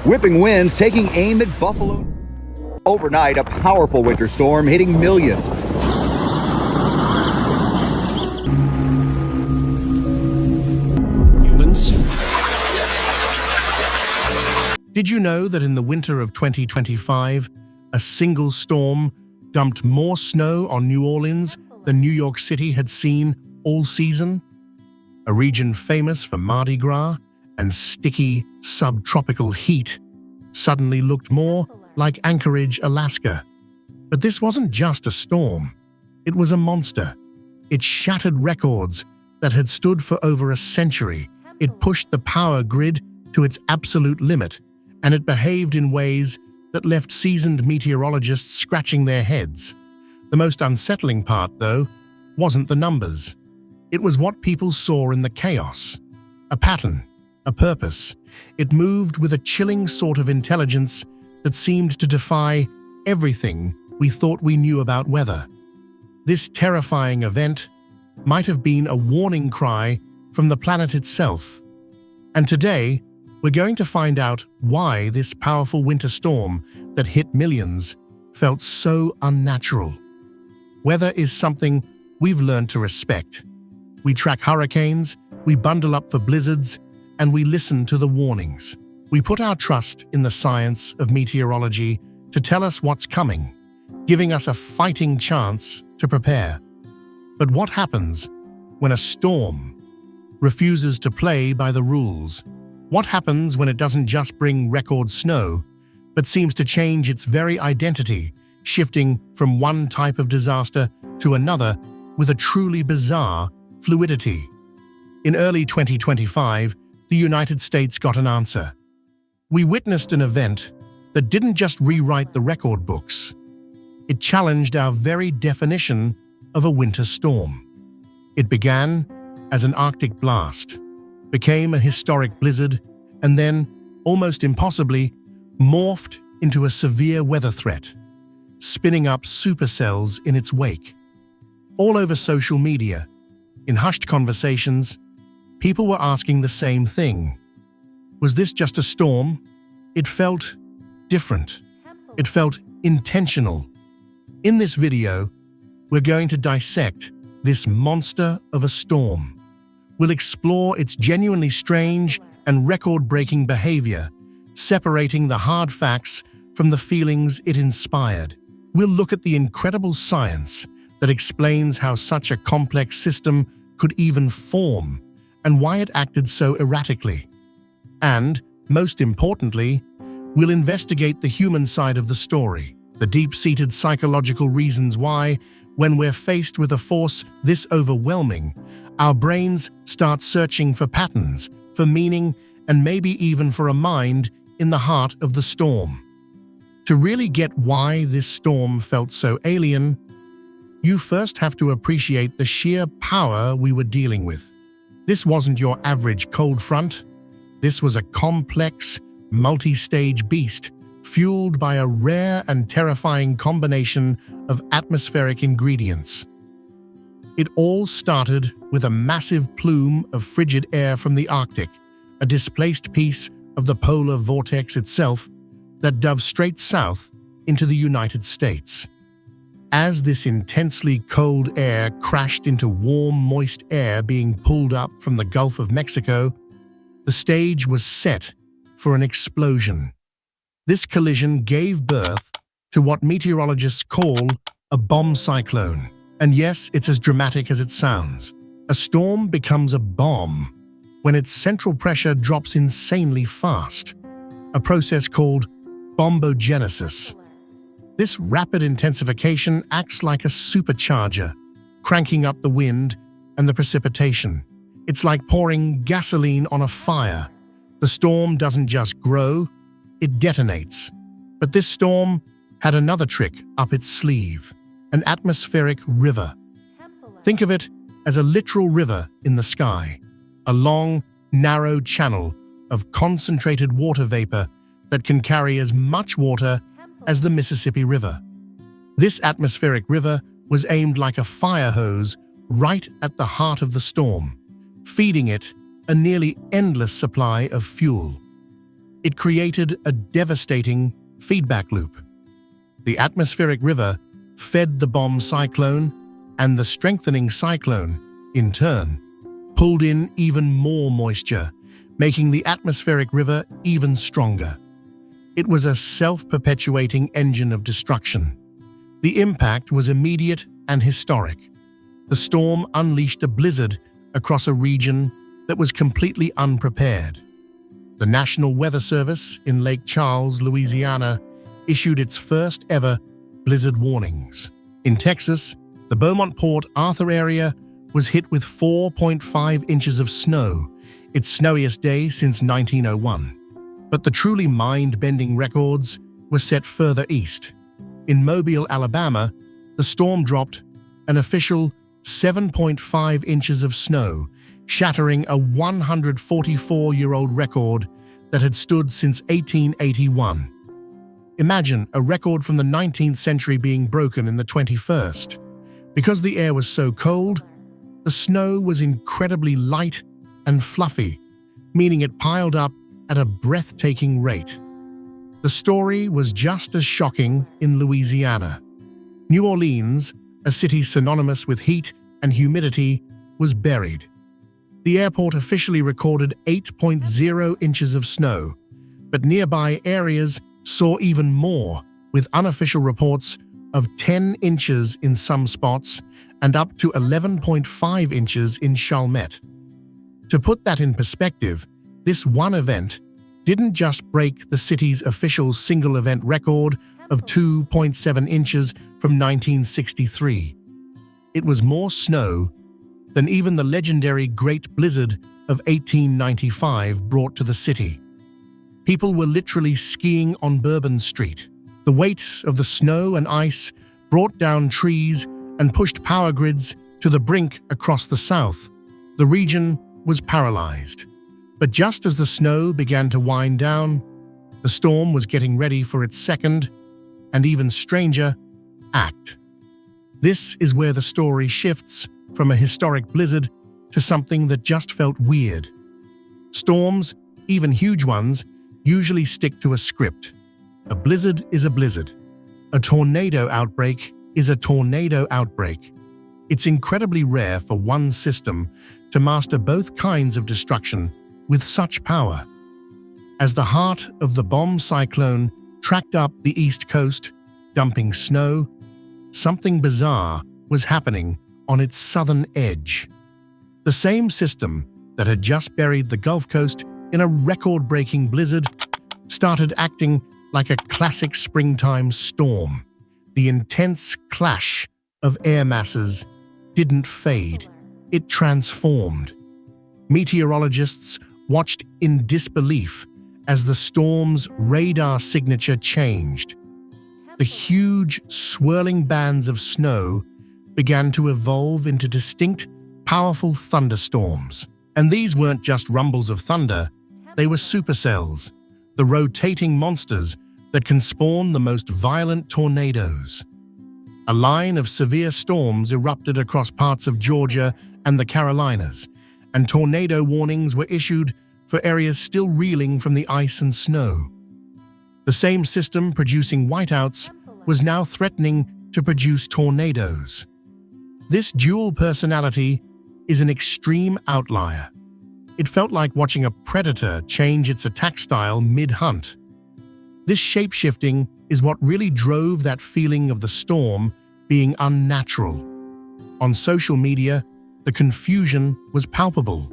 whipping winds taking aim at Buffalo. Overnight, a powerful winter storm hitting millions. Humans. Did you know that in the winter of 2025, a single storm dumped more snow on New Orleans than New York City had seen all season? A region famous for Mardi Gras and sticky subtropical heat suddenly looked more like Anchorage, Alaska. But this wasn't just a storm. It was a monster. It shattered records that had stood for over a century. It pushed the power grid to its absolute limit, and it behaved in ways that left seasoned meteorologists scratching their heads. The most unsettling part, though, wasn't the numbers. It was what people saw in the chaos. A pattern, a purpose. It moved with a chilling sort of intelligence that seemed to defy everything we thought we knew about weather. This terrifying event might have been a warning cry from the planet itself. And today, we're going to find out why this powerful winter storm that hit millions felt so unnatural. Weather is something we've learned to respect. We track hurricanes, we bundle up for blizzards, and we listen to the warnings. We put our trust in the science of meteorology to tell us what's coming, giving us a fighting chance to prepare. But what happens when a storm refuses to play by the rules? What happens when it doesn't just bring record snow, but seems to change its very identity, shifting from one type of disaster to another with a truly bizarre fluidity? In early 2025, the United States got an answer. We witnessed an event that didn't just rewrite the record books. It challenged our very definition of a winter storm. It began as an Arctic blast, became a historic blizzard, and then, almost impossibly, morphed into a severe weather threat, spinning up supercells in its wake. All over social media, in hushed conversations, people were asking the same thing. Was this just a storm? It felt different. It felt intentional. In this video, we're going to dissect this monster of a storm. We'll explore its genuinely strange and record-breaking behavior, separating the hard facts from the feelings it inspired. We'll look at the incredible science that explains how such a complex system could even form and why it acted so erratically. And, most importantly, we'll investigate the human side of the story, the deep-seated psychological reasons why, when we're faced with a force this overwhelming, our brains start searching for patterns, for meaning, and maybe even for a mind in the heart of the storm. To really get why this storm felt so alien, you first have to appreciate the sheer power we were dealing with. This wasn't your average cold front. This was a complex, multi-stage beast, fueled by a rare and terrifying combination of atmospheric ingredients. It all started with a massive plume of frigid air from the Arctic, a displaced piece of the polar vortex itself that dove straight south into the United States. As this intensely cold air crashed into warm, moist air being pulled up from the Gulf of Mexico, the stage was set for an explosion. This collision gave birth to what meteorologists call a bomb cyclone. And yes, it's as dramatic as it sounds. A storm becomes a bomb when its central pressure drops insanely fast, a process called bombogenesis. This rapid intensification acts like a supercharger, cranking up the wind and the precipitation. It's like pouring gasoline on a fire. The storm doesn't just grow, it detonates. But this storm had another trick up its sleeve, an atmospheric river. Think of it as a literal river in the sky, a long, narrow channel of concentrated water vapor that can carry as much water as the Mississippi River. This atmospheric river was aimed like a fire hose right at the heart of the storm, feeding it a nearly endless supply of fuel. It created a devastating feedback loop. The atmospheric river fed the bomb cyclone, and the strengthening cyclone, in turn, pulled in even more moisture, making the atmospheric river even stronger. It was a self-perpetuating engine of destruction. The impact was immediate and historic. The storm unleashed a blizzard across a region that was completely unprepared. The National Weather Service in Lake Charles, Louisiana, issued its first ever blizzard warnings. In Texas, the Beaumont-Port Arthur area was hit with 4.5 inches of snow, its snowiest day since 1901. But the truly mind-bending records were set further east. In Mobile, Alabama, the storm dropped an official 7.5 inches of snow, shattering a 144-year-old record that had stood since 1881. Imagine a record from the 19th century being broken in the 21st. Because the air was so cold, the snow was incredibly light and fluffy, meaning it piled up at a breathtaking rate. The story was just as shocking in Louisiana. New Orleans, a city synonymous with heat and humidity, was buried. The airport officially recorded 8.0 inches of snow, but nearby areas saw even more, with unofficial reports of 10 inches in some spots and up to 11.5 inches in Chalmette. To put that in perspective, this one event didn't just break the city's official single-event record of 2.7 inches from 1963. It was more snow than even the legendary Great Blizzard of 1895 brought to the city. People were literally skiing on Bourbon Street. The weight of the snow and ice brought down trees and pushed power grids to the brink across the south. The region was paralyzed. But just as the snow began to wind down, the storm was getting ready for its second, and even stranger, act. This is where the story shifts from a historic blizzard to something that just felt weird. Storms, even huge ones, usually stick to a script. A blizzard is a blizzard. A tornado outbreak is a tornado outbreak. It's incredibly rare for one system to master both kinds of destruction with such power. As the heart of the bomb cyclone tracked up the east coast, dumping snow, something bizarre was happening on its southern edge. The same system that had just buried the Gulf Coast in a record-breaking blizzard started acting like a classic springtime storm. The intense clash of air masses didn't fade, it transformed. Meteorologists watched in disbelief as the storm's radar signature changed. The huge, swirling bands of snow began to evolve into distinct, powerful thunderstorms. And these weren't just rumbles of thunder, they were supercells, the rotating monsters that can spawn the most violent tornadoes. A line of severe storms erupted across parts of Georgia and the Carolinas, and tornado warnings were issued for areas still reeling from the ice and snow. The same system producing whiteouts was now threatening to produce tornadoes. This dual personality is an extreme outlier. It felt like watching a predator change its attack style mid-hunt. This shape-shifting is what really drove that feeling of the storm being unnatural. On social media, the confusion was palpable.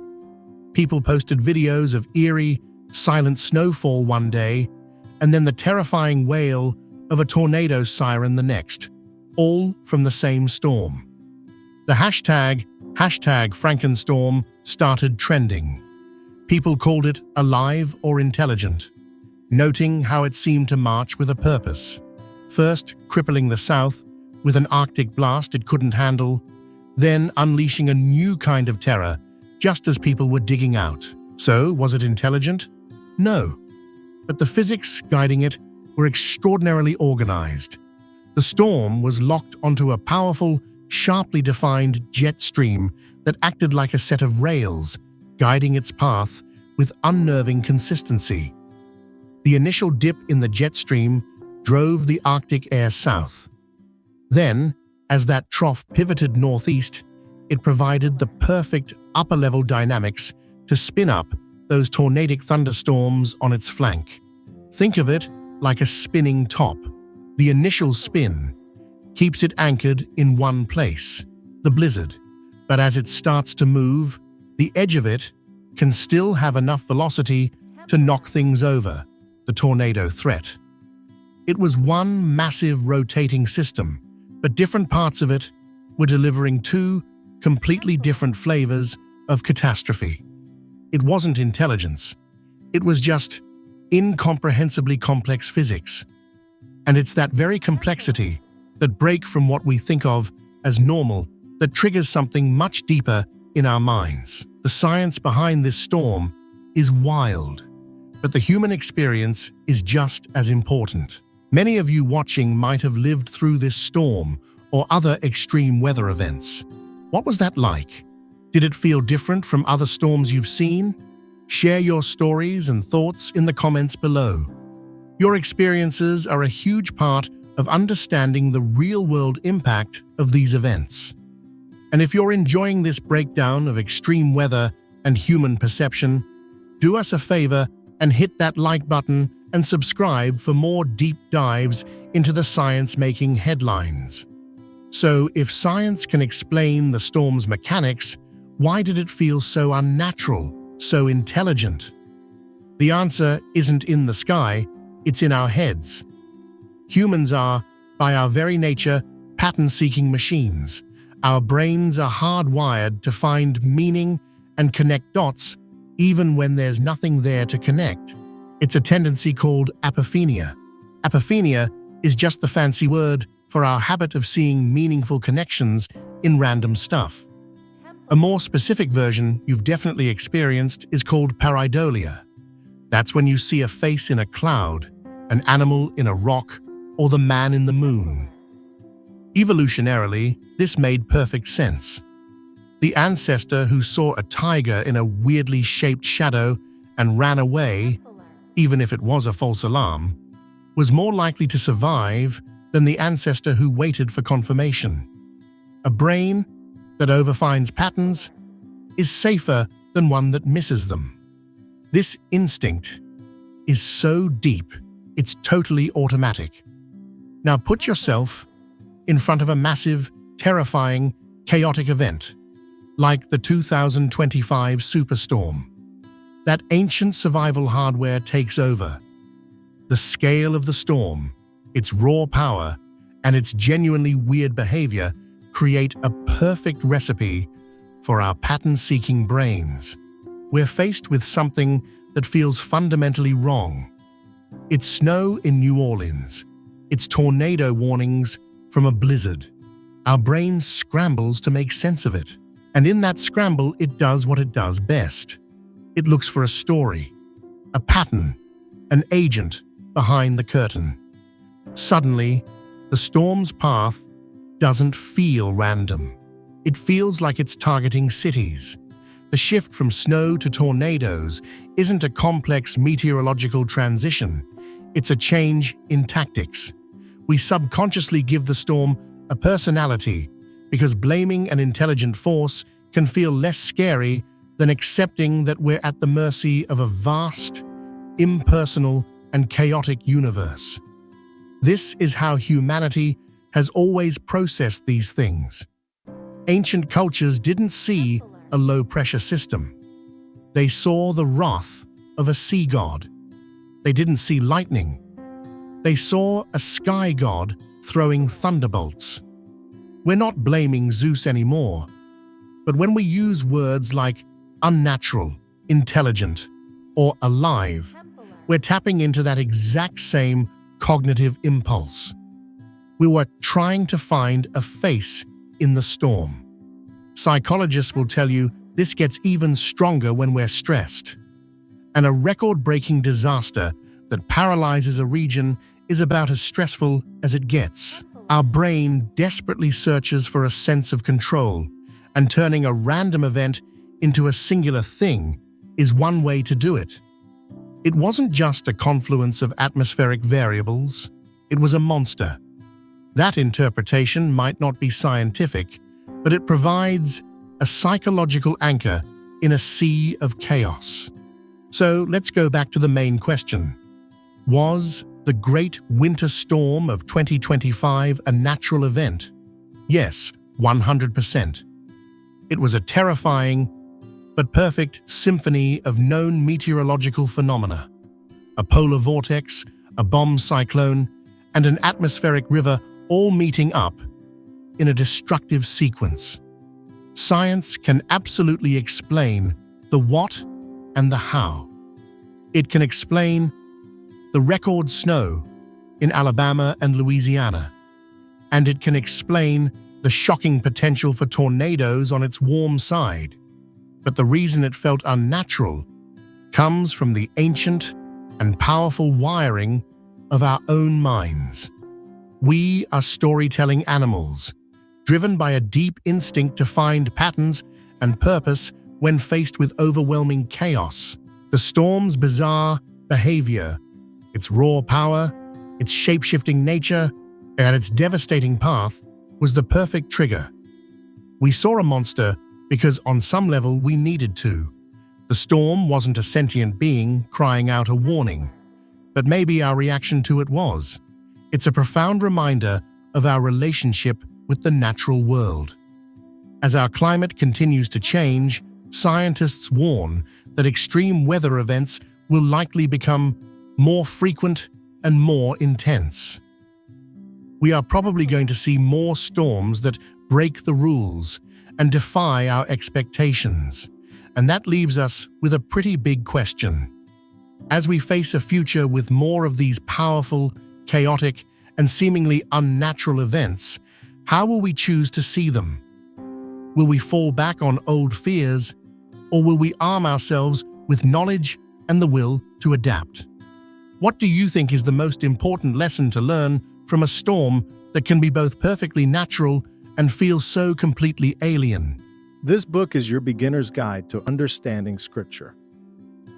People posted videos of eerie, silent snowfall one day, and then the terrifying wail of a tornado siren the next, all from the same storm. The hashtag Frankenstorm started trending. People called it alive or intelligent, noting how it seemed to march with a purpose. First, crippling the South with an Arctic blast it couldn't handle, then unleashing a new kind of terror just as people were digging out. So, was it intelligent? No. But the physics guiding it were extraordinarily organized. The storm was locked onto a powerful, sharply defined jet stream that acted like a set of rails, guiding its path with unnerving consistency. The initial dip in the jet stream drove the Arctic air south. Then, as that trough pivoted northeast, it provided the perfect upper-level dynamics to spin up those tornadic thunderstorms on its flank. Think of it like a spinning top. The initial spin keeps it anchored in one place, the blizzard. But as it starts to move, the edge of it can still have enough velocity to knock things over, the tornado threat. It was one massive rotating system, but different parts of it were delivering two completely different flavors of catastrophe. It wasn't intelligence. It was just incomprehensibly complex physics. And it's that very complexity that breaks from what we think of as normal that triggers something much deeper in our minds. The science behind this storm is wild, but the human experience is just as important. Many of you watching might have lived through this storm or other extreme weather events. What was that like? Did it feel different from other storms you've seen? Share your stories and thoughts in the comments below. Your experiences are a huge part of understanding the real-world impact of these events. And if you're enjoying this breakdown of extreme weather and human perception, do us a favor and hit that like button and subscribe for more deep dives into the science-making headlines. So, if science can explain the storm's mechanics, why did it feel so unnatural, so intelligent? The answer isn't in the sky, it's in our heads. Humans are, by our very nature, pattern-seeking machines. Our brains are hardwired to find meaning and connect dots even when there's nothing there to connect. It's a tendency called apophenia. Apophenia is just the fancy word for our habit of seeing meaningful connections in random stuff. A more specific version you've definitely experienced is called pareidolia. That's when you see a face in a cloud, an animal in a rock, or the man in the moon. Evolutionarily, this made perfect sense. The ancestor who saw a tiger in a weirdly shaped shadow and ran away, even if it was a false alarm, was more likely to survive than the ancestor who waited for confirmation. A brain that overfinds patterns is safer than one that misses them. This instinct is so deep, it's totally automatic. Now put yourself in front of a massive, terrifying, chaotic event, like the 2025 superstorm. That ancient survival hardware takes over. The scale of the storm, its raw power, and its genuinely weird behavior create a perfect recipe for our pattern-seeking brains. We're faced with something that feels fundamentally wrong. It's snow in New Orleans. It's tornado warnings from a blizzard. Our brain scrambles to make sense of it. And in that scramble, it does what it does best. It looks for a story, a pattern, an agent behind the curtain. Suddenly, the storm's path doesn't feel random. It feels like it's targeting cities. The shift from snow to tornadoes isn't a complex meteorological transition. It's a change in tactics. We subconsciously give the storm a personality because blaming an intelligent force can feel less scary than accepting that we're at the mercy of a vast, impersonal, and chaotic universe. This is how humanity has always processed these things. Ancient cultures didn't see a low-pressure system. They saw the wrath of a sea god. They didn't see lightning. They saw a sky god throwing thunderbolts. We're not blaming Zeus anymore, but when we use words like unnatural, intelligent, or alive, we're tapping into that exact same cognitive impulse. We were trying to find a face in the storm. Psychologists will tell you this gets even stronger when we're stressed. And a record-breaking disaster that paralyzes a region is about as stressful as it gets. Our brain desperately searches for a sense of control, and turning a random event into a singular thing is one way to do it. It wasn't just a confluence of atmospheric variables, it was a monster. That interpretation might not be scientific, but it provides a psychological anchor in a sea of chaos. So let's go back to the main question. Was the Great Winter Storm of 2025 a natural event? Yes, 100%. It was a terrifying but perfect symphony of known meteorological phenomena. A polar vortex, a bomb cyclone, and an atmospheric river all meeting up in a destructive sequence. Science can absolutely explain the what and the how. It can explain the record snow in Alabama and Louisiana, and it can explain the shocking potential for tornadoes on its warm side. But the reason it felt unnatural comes from the ancient and powerful wiring of our own minds. We are storytelling animals, driven by a deep instinct to find patterns and purpose when faced with overwhelming chaos. The storm's bizarre behavior, its raw power, its shape-shifting nature, and its devastating path was the perfect trigger. We saw a monster because on some level we needed to. The storm wasn't a sentient being crying out a warning, but maybe our reaction to it was. It's a profound reminder of our relationship with the natural world. As our climate continues to change, scientists warn that extreme weather events will likely become more frequent and more intense. We are probably going to see more storms that break the rules and defy our expectations. And that leaves us with a pretty big question. As we face a future with more of these powerful, chaotic, and seemingly unnatural events, how will we choose to see them? Will we fall back on old fears, or will we arm ourselves with knowledge and the will to adapt? What do you think is the most important lesson to learn from a storm that can be both perfectly natural and feel so completely alien? This book is your beginner's guide to understanding Scripture.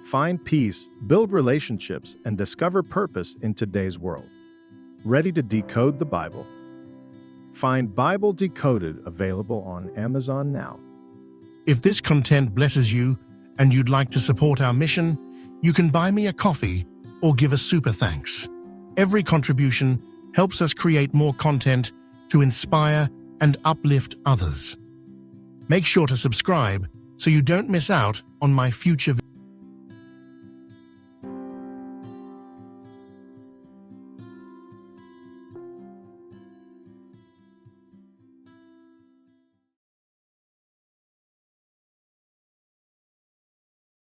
Find peace, build relationships, and discover purpose in today's world. Ready to decode the Bible? Find Bible Decoded available on Amazon now. If this content blesses you and you'd like to support our mission, you can buy me a coffee or give a super thanks. Every contribution helps us create more content to inspire and uplift others. Make sure to subscribe so you don't miss out on my future videos.